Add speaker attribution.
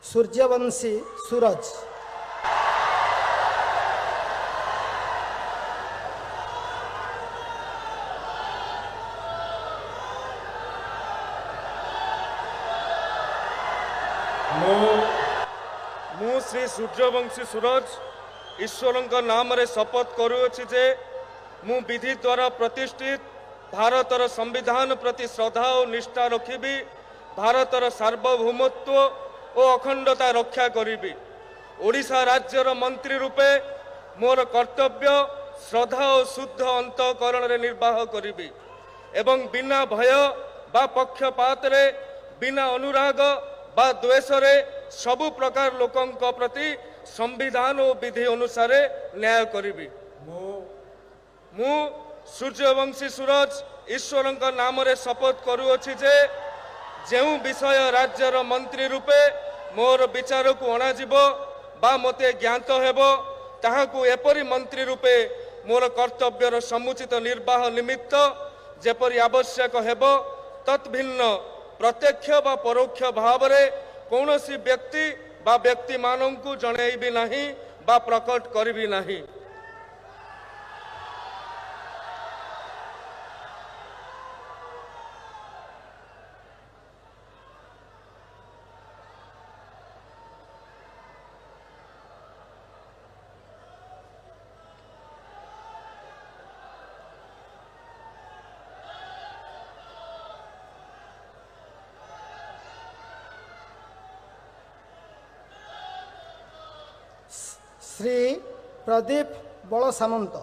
Speaker 1: सूर्यवंशी सूरज।
Speaker 2: मु श्री सूर्यवंशी सूरज ईश्वर नाम रे शपथ करुअछि जे मु विधि द्वारा प्रतिष्ठित भारतर संविधान प्रति श्रद्धा और निष्ठा रखिबी, भारतर सार्वभौमत्व और अखंडता रक्षा करिबी। ओडिशा राज्यर मंत्री रूपे मोर कर्तव्य श्रद्धा और शुद्ध अंतःकरण रे निर्वाह करिबी एवं बिना भय बा पक्षपात रे, बिना अनुराग बा द्वेष रे सबु प्रकार लोकंक प्रति संविधान और विधि अनुसार न्याय करिबी। मु सूर्यवंशी सूरज ईश्वर नाम रे शपथ करुअछि जे जेउ विषय राज्यर मंत्री रूपे मोर विचार को अणाजिब बा मते ज्ञात हेबो ताहाकु एपरि मंत्री रूपे मोर कर्तव्यर समुचित निर्वाह निमित्त जेपरि आवश्यक हेबो तत्भिन्न प्रत्यक्ष बा परोक्ष भाव रे कौनसी व्यक्ति बा व्यक्ति मानंकु जणैबी नाही बा प्रकट करिबी नाही।
Speaker 1: श्री प्रदीप बल सामंत।